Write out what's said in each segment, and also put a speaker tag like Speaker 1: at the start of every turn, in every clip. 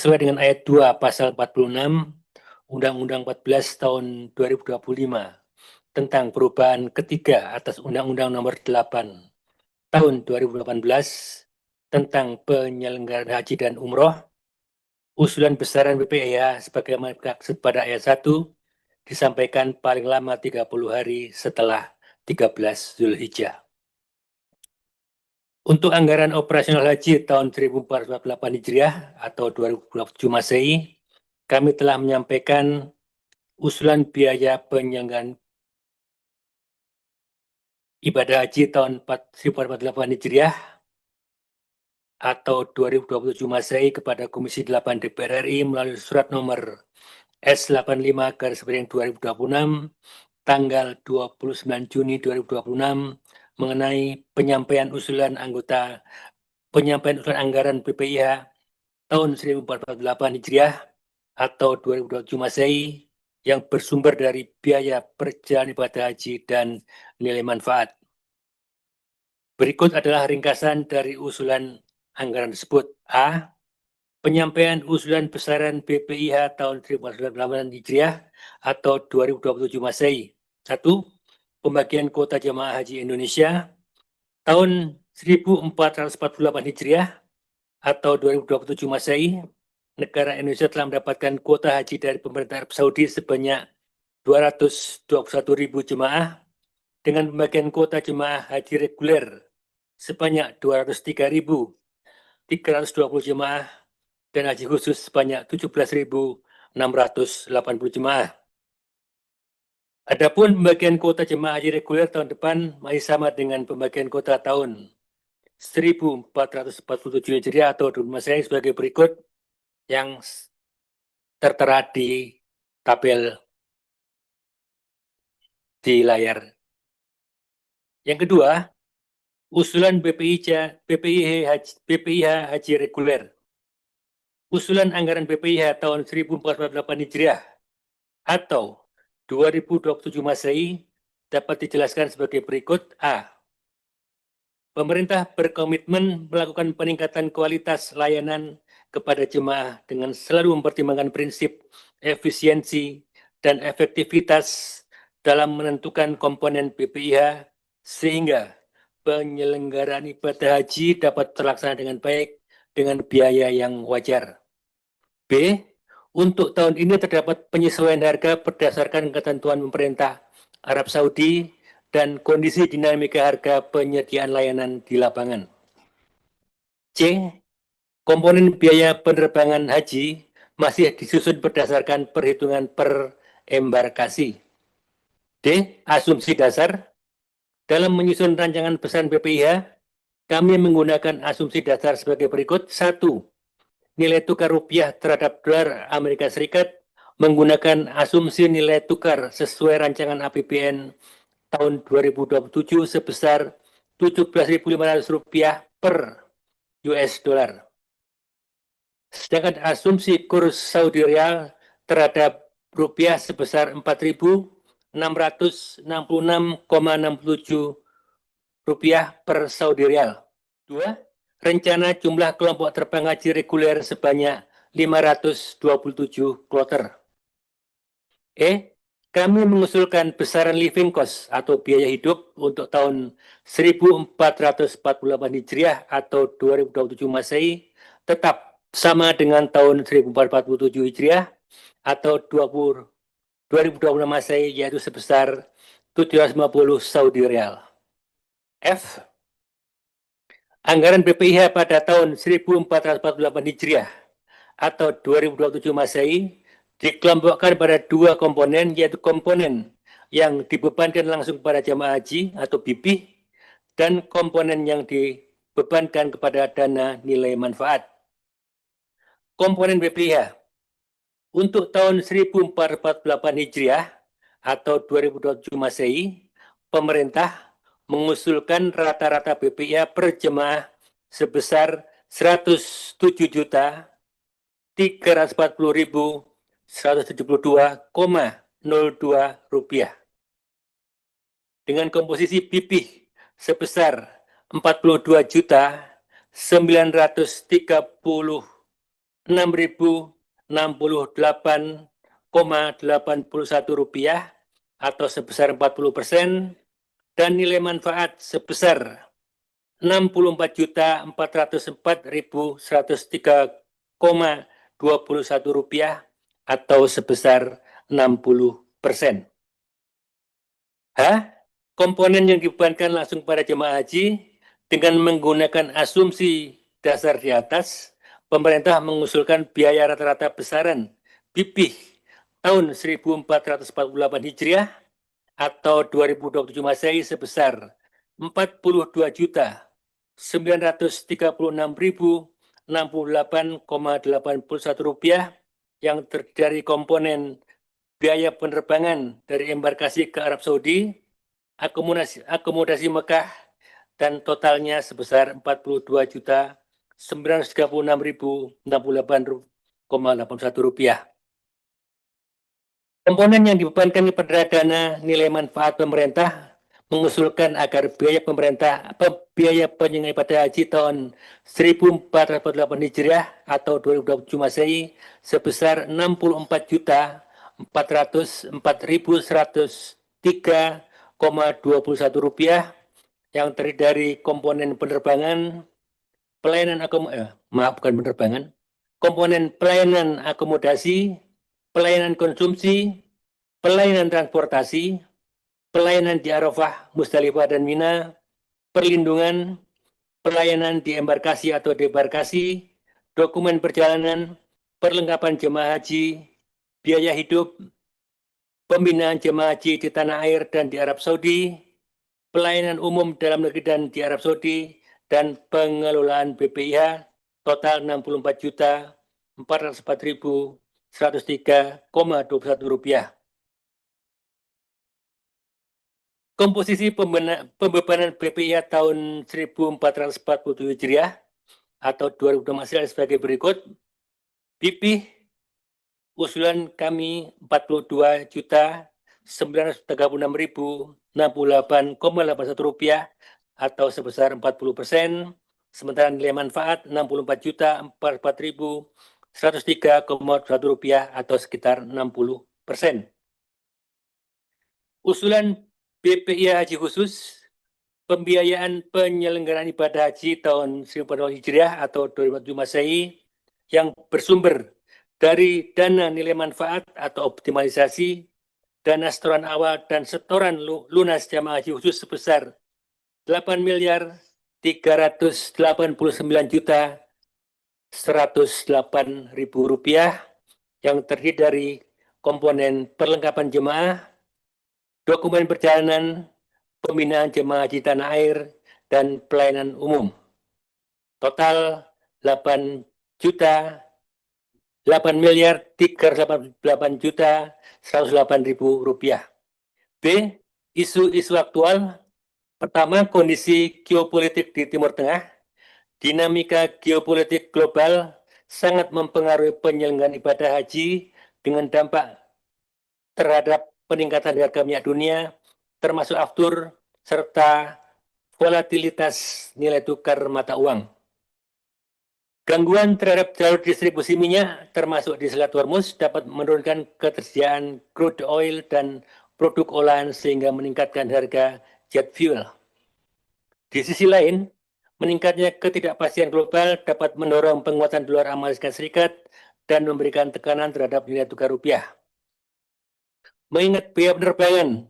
Speaker 1: sesuai dengan ayat 2 pasal 46 Undang-Undang 14 tahun 2025 tentang perubahan ketiga atas Undang-Undang Nomor 8 tahun 2018 tentang penyelenggaraan haji dan umroh, usulan besaran BPIH sebagaimana dimaksud pada ayat 1 disampaikan paling lama 30 hari setelah 13 Zulhijjah. Untuk anggaran operasional haji tahun 1448 Hijriah atau 2027 Masehi, kami telah menyampaikan usulan biaya penyelenggaraan ibadah haji tahun 1448 Hijriah atau 2027 Masehi kepada Komisi 8 DPR RI melalui surat nomor S85/2026 tanggal 29 Juni 2026 mengenai penyampaian usulan anggaran BPIH tahun 1448 Hijriah atau 2027 Masehi yang bersumber dari biaya perjalanan ibadah haji dan nilai manfaat. Berikut adalah ringkasan dari usulan anggaran tersebut. A. Penyampaian usulan besaran BPIH tahun 1448 Hijriah atau 2027 Masehi. 1. Pembagian kuota jemaah haji Indonesia tahun 1448 Hijriah atau 2027 Masehi. Negara Indonesia telah mendapatkan kuota haji dari pemerintah Arab Saudi sebanyak 221.000 jemaah dengan pembagian kuota jemaah haji reguler sebanyak 203.320 jemaah dan haji khusus sebanyak 17.680 jemaah. Adapun pembagian kuota jemaah haji reguler tahun depan masih sama dengan pembagian kuota tahun 1447 Hijriah atau 20 Masehi sebagai berikut yang tertera di tabel di layar. Yang kedua, usulan BPIH haji reguler. Usulan anggaran BPIH tahun 1448 Hijriah atau 2027 Masehi dapat dijelaskan sebagai berikut. A. Pemerintah berkomitmen melakukan peningkatan kualitas layanan kepada jemaah dengan selalu mempertimbangkan prinsip efisiensi dan efektivitas dalam menentukan komponen BPIH sehingga penyelenggaraan ibadah haji dapat terlaksana dengan baik dengan biaya yang wajar. B. Untuk tahun ini terdapat penyesuaian harga berdasarkan ketentuan pemerintah Arab Saudi dan kondisi dinamika harga penyediaan layanan di lapangan. C. Komponen biaya penerbangan haji masih disusun berdasarkan perhitungan per embarkasi. D. Asumsi dasar. Dalam menyusun rancangan besaran BPIH, kami menggunakan asumsi dasar sebagai berikut. 1. Nilai tukar rupiah terhadap dolar Amerika Serikat menggunakan asumsi nilai tukar sesuai rancangan APBN tahun 2027 sebesar Rp17.500 per US dollar. Sedangkan asumsi kurs Saudi Rial terhadap rupiah sebesar Rp4.666,67 per Saudi Rial. 2. Rencana jumlah kelompok terbang haji reguler sebanyak 527 kloter. E. Kami mengusulkan besaran living cost atau biaya hidup untuk tahun 1448 Hijriah atau 2027 Masehi tetap sama dengan tahun 1447 Hijriah atau 2026 Masehi yaitu sebesar 750 Saudi Rial. F. Anggaran BPIH pada tahun 1448 Hijriah atau 2027 Masehi dikelompokkan pada dua komponen, yaitu komponen yang dibebankan langsung kepada jamaah haji atau BIPIH dan komponen yang dibebankan kepada dana nilai manfaat. Komponen BPIH untuk tahun 1448 Hijriah atau 2027 Masehi, pemerintah mengusulkan rata-rata BPIH per jemaah sebesar 107.340.172,02 rupiah. Dengan komposisi BIPIH sebesar 42.930.000 Rp6.068,81 atau sebesar 40%, dan nilai manfaat sebesar Rp64.404.103,21 atau sebesar 60%. H. Komponen yang dibebankan langsung pada jemaah haji dengan menggunakan asumsi dasar di atas, pemerintah mengusulkan biaya rata-rata besaran BPIH tahun 1448 Hijriah atau 2027 Masehi sebesar Rp42.936.068,81 yang terdiri dari komponen biaya penerbangan dari embarkasi ke Arab Saudi, akomodasi Mekah, dan totalnya sebesar Rp42.936.068,81. Komponen yang dibebankan kepada dana nilai manfaat pemerintah mengusulkan agar biaya penyelenggaraan ibadah haji tahun 1448 Hijriah atau 2027 Masehi sebesar Rp64.103,21 yang terdiri dari komponen penerbangan, komponen pelayanan akomodasi, pelayanan konsumsi, pelayanan transportasi, pelayanan di Arafah, Musdalifah, dan Mina, perlindungan, pelayanan di embarkasi atau debarkasi, dokumen perjalanan, perlengkapan jemaah haji, biaya hidup, pembinaan jemaah haji di tanah air dan di Arab Saudi, pelayanan umum dalam negeri dan di Arab Saudi, dan pengelolaan BPIH total Rp64.404.103,21. Komposisi pembebanan BPIH tahun 1447 Hijriah atau 2002 Masehi sebagai berikut. BPIH usulan kami Rp42.936.068,81 atau sebesar 40%, sementara nilai manfaat Rp64.404.103,21 atau sekitar 60%. Usulan BPIH Haji Khusus, pembiayaan penyelenggaraan ibadah haji tahun 1448 Hijriah atau 2007 Masehi yang bersumber dari dana nilai manfaat atau optimalisasi, dana setoran awal dan setoran lunas jamaah haji khusus sebesar Rp8.389.108.000 yang terdiri dari komponen perlengkapan jemaah, dokumen perjalanan, pembinaan jemaah haji tanah air, dan pelayanan umum. Total Rp8.388.108.000. B. Isu-isu aktual. Pertama, kondisi geopolitik di Timur Tengah. Dinamika geopolitik global sangat mempengaruhi penyelenggaraan ibadah haji dengan dampak terhadap peningkatan harga minyak dunia, termasuk aftur, serta volatilitas nilai tukar mata uang. Gangguan terhadap jalur distribusi minyak, termasuk di Selat Hormuz, dapat menurunkan ketersediaan crude oil dan produk olahan sehingga meningkatkan harga jet fuel. Di sisi lain, meningkatnya ketidakpastian global dapat mendorong penguatan dolar Amerika Serikat dan memberikan tekanan terhadap nilai tukar rupiah. Mengingat biaya penerbangan,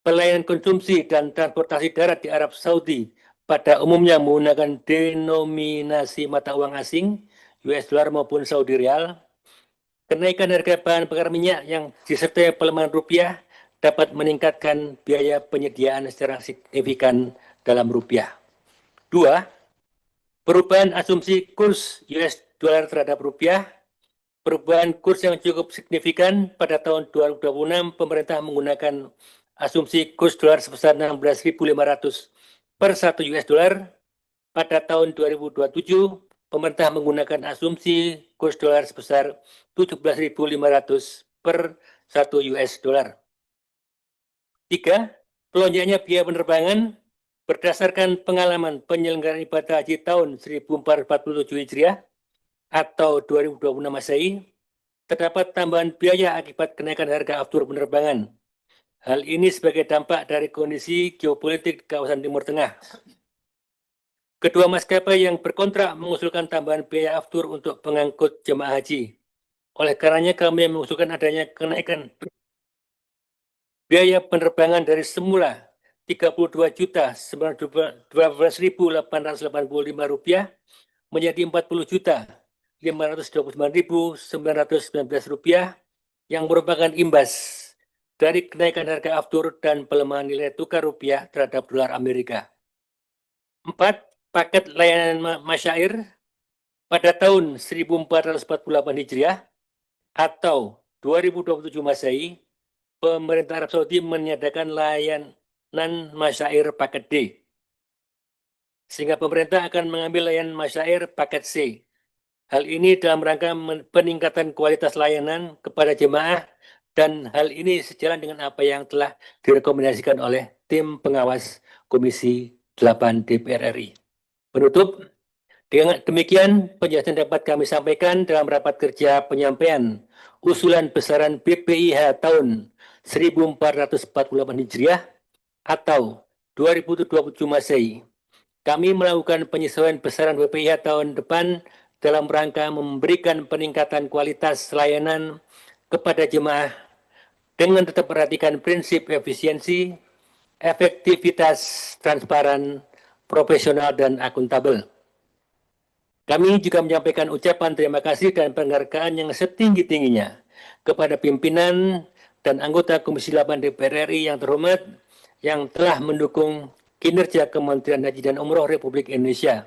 Speaker 1: pelayanan konsumsi, dan transportasi darat di Arab Saudi pada umumnya menggunakan denominasi mata uang asing, US dollar maupun Saudi rial, kenaikan harga bahan bakar minyak yang disertai pelemahan rupiah dapat meningkatkan biaya penyediaan secara signifikan dalam rupiah. 2. Perubahan asumsi kurs US dollar terhadap rupiah. Perubahan kurs yang cukup signifikan pada tahun 2026, pemerintah menggunakan asumsi kurs dolar sebesar 16.500 per 1 US dollar. Pada tahun 2027, pemerintah menggunakan asumsi kurs dolar sebesar 17.500 per 1 US dollar. 3. Pelonjaknya biaya penerbangan. Berdasarkan pengalaman penyelenggaraan ibadah haji tahun 1447 Hijriah, atau 2026 Masehi, terdapat tambahan biaya akibat kenaikan harga aftur penerbangan. Hal ini sebagai dampak dari kondisi geopolitik di kawasan Timur Tengah. Kedua maskapai yang berkontrak mengusulkan tambahan biaya aftur untuk pengangkut jemaah haji. Oleh karenanya kami mengusulkan adanya kenaikan biaya penerbangan dari semula Rp32.912.885 menjadi Rp40.529.919 yang merupakan imbas dari kenaikan harga aftur dan pelemahan nilai tukar rupiah terhadap dolar Amerika. 4. Paket layanan masyair pada tahun 1448 Hijriah atau 2027 Masehi, pemerintah Arab Saudi menyediakan layanan masyair paket D, sehingga pemerintah akan mengambil layanan masyair paket C. Hal ini dalam rangka peningkatan kualitas layanan kepada jemaah, dan hal ini sejalan dengan apa yang telah direkomendasikan oleh tim pengawas Komisi 8 DPR RI. Penutup, dengan demikian penjelasan dapat kami sampaikan dalam rapat kerja penyampaian usulan besaran BPIH tahun 1448 Hijriah atau 2027 Masehi. Kami melakukan penyesuaian besaran BPIH tahun depan dalam rangka memberikan peningkatan kualitas layanan kepada jemaah dengan tetap perhatikan prinsip efisiensi, efektivitas, transparan, profesional, dan akuntabel. Kami juga menyampaikan ucapan terima kasih dan penghargaan yang setinggi-tingginya kepada pimpinan dan anggota Komisi 8 DPR RI yang terhormat yang telah mendukung kinerja Kementerian Haji dan Umroh Republik Indonesia